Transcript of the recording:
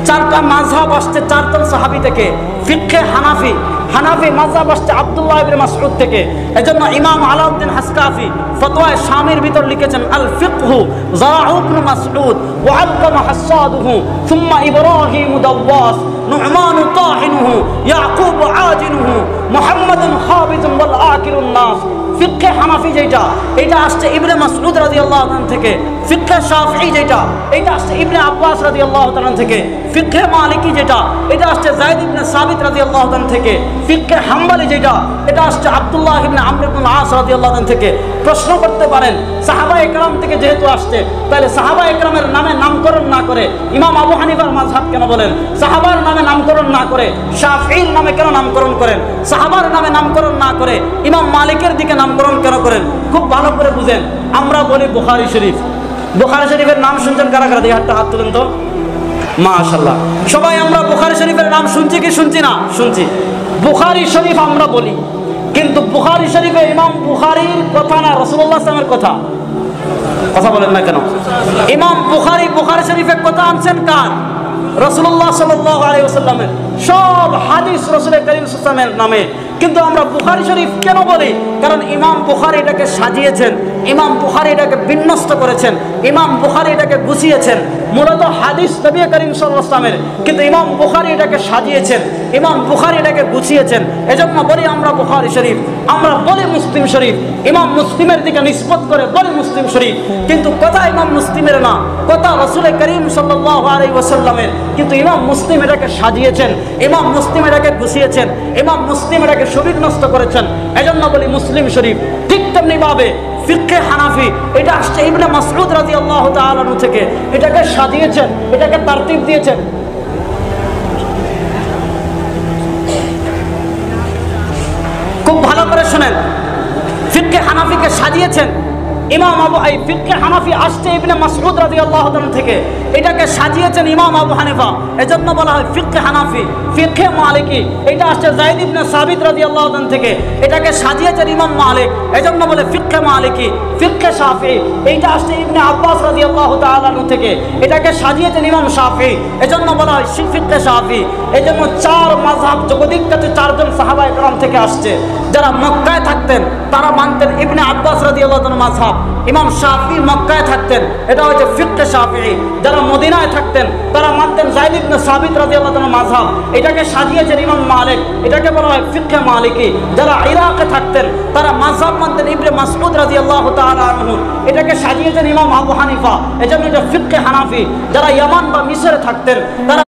চারটা মাযহাব আসছে চারজন সাহাবী থেকে। ফিকহে হানাফি, হানাফি মাযহাব আসছে আব্দুল্লাহ ইবনে মাসউদ থেকে। এজন্য ইমাম আলাউদ্দিন হাসকাফি ফতোয়ায়ে শামির ভিতর লিখেছেন আল ফিকহু যারাউ ইবনে মাসউদ ওয়া আলকামা হাসাদুহু সুম্মা ইব্রাহিম দাওয়াস নু'মান তাহিনুহু ইয়াকুব আজিনুহু মুহাম্মাদুন খাবিজুন ওয়াল আকিরুন নাস। ফিকহে হানাফি যেটা, এটা আসছে ইবনে মাসউদ রাদিয়াল্লাহু তাআলা থেকে। ফিকহে শাফিঈ যেটা, এটা আসছে ইবনে আব্বাস রাদিয়াল্লাহু তাআলা থেকে। ফিকহে মালিকি যেটা, এটা আসছে যায়েদ ইবনে সাবিত রাদিয়াল্লাহু তাআলা থেকে। ফিকহে হাম্বলি যেটা, এটা আসছে আব্দুল্লাহ ইবনে আমর ইবনে আস রাদিয়াল্লাহু তাআলা থেকে। প্রশ্ন করতে পারেন সাহাবায়ে কেরাম থেকে যেহেতু আসছে, তাহলে সাহাবায়ে কেরামের নামে নামকরণ না করে ইমাম আবু হানিফার মাযহাব কেন বলেন? সাহাবার নামে নামকরণ না করে শাফিঈর নামে কেন নামকরণ করেন? সাহাবার নামে নামকরণ না করে ইমাম মালিকের দিকে নামকরণ কেন করেন? খুব ভালো করে বুঝেন। আমরা বলি বুখারী শরীফ। বুখারী শরীফের নাম শুনছেন কারা কারা? দেখি হাত তুলেন তো। মাশাআল্লাহ, সবাই আমরা বুখারী শরীফের নাম শুনছি কি শুনছি না? শুনছি। বুখারী শরীফ আমরা বলি, কিন্তু বুখারী শরীফে ইমাম বুখারীর কথা না, রাসূলুল্লাহ সাল্লাল্লাহু আলাইহি ওয়াসাল্লামের কথা। কথা বলেন না কেন? ইমাম বুখারী বুখারী শরীফের কথা আনছেন কার? রাসূলুল্লাহ সাল্লাল্লাহু আলাইহি ওয়াসাল্লামের সব হাদিস রাসূল করিম সাল্লাল্লাহু আলাইহি ওয়াসাল্লামের নামে। কিন্তু আমরা বুখারী শরীফ কেন বলি? কারণ ইমাম বুখারী এটাকে সাজিয়েছেন, ইমাম বুখারী এটাকে বিন্যস্ত করেছেন, ইমাম বুখারী এটাকে গুছিয়েছেন। মূলত হাদিস নবী করিম সাল্লাল্লাহু আলাইহি ওয়াসাল্লামের, কিন্তু ইমাম বুখারী এটাকে সাজিয়েছেন, ইমাম বুখারী এটাকে গুছিয়েছেন। এজন্য বলি আমরা বুখারী শরীফ, আমরা বলি মুসলিম শরীফ। ইমাম মুসলিমের দিকে নিসবত করে বলি মুসলিম শরীফ, কিন্তু কথা ইমাম মুসলিমের না, কথা রাসূল করিম সাল্লাল্লাহু আলাইহি ওয়াসাল্লামের। কিন্তু ইমাম মুসলিম এটাকে সাজিয়েছেন, ইমাম মুসলিম এটাকে গুছিয়েছেন, ইমাম মুসলিম এটাকে সুবিন্যস্ত করেছেন। এজন্য বলি মুসলিম শরীফ। ঠিক তেমনি ভাবে ফিকহে হানাফি, এটা আসছে ইবনে মাসউদ রাদিয়াল্লাহু তাআলা আনহু থেকে। এটাকে সাজিয়েছেন, এটাকে তারতিব দিয়েছেন। খুব ভালো করে শুনেন, ফিকহে হানাফিকে সাজিয়েছেন ইমাম আবু হানিফা। ফিকহে হানাফি আসছে ইবনে মাসউদ রাদিয়াল্লাহু তাআলা থেকে, এটাকে সাজিয়েছেন ইমাম আবু হানিফা। এজন্য বলা হয় ফিকহে হানাফি। ফিকহে মালিকি, এটা আসছে যায়েদ ইবনে সাবিত রাদিয়াল্লাহু তাআলা থেকে, এটাকে সাজিয়েছেন ইমাম মালিক। এজন্য বলে ফিকহে মালিকি। ফিকহে শাফিঈ, এইটা আসছে ইবনে আব্বাস রাদিয়াল্লাহু তাআলা আনহু থেকে, এটাকে সাজিয়েছেন ইমাম শাফিঈ। এজন্য বলা হয় ফিকহে শাফিঈ। এজন্য চার মাযহাব জগদ্বিখ্যাত চারজন সাহাবায়ে কেরাম থেকে আসছে। যারা মক্কায় থাকতেন তারা মানতেন ইবনে আব্বাস রাদিয়াল্লাহু তাআলার মাযহাব। ইমাম শাফিঈ মক্কায় থাকতেন, এটা হচ্ছে ফিকহে শাফিঈ। যারা মদিনায় থাকতেন তারা মানতেন যায়েদ ইবনে সাবিত রাদিয়াল্লাহু তাআলার মাযহাব। এটাকে সাজিয়েছেন ইমাম মালিক, এটাকে বলা হয় ফিকহে মালিকি। যারা ইরাকে থাকতেন তারা মাযহাব মানতেন ইবনে মাসউদ রাদিয়াল্লাহু তাআলা আনহু, এটাকে সাজিয়েছেন ইমাম আবু হানিফা। এজন্য এটা ফিকহে হানাফি। যারা ইয়ামান বা মিশরে থাকতেন তারা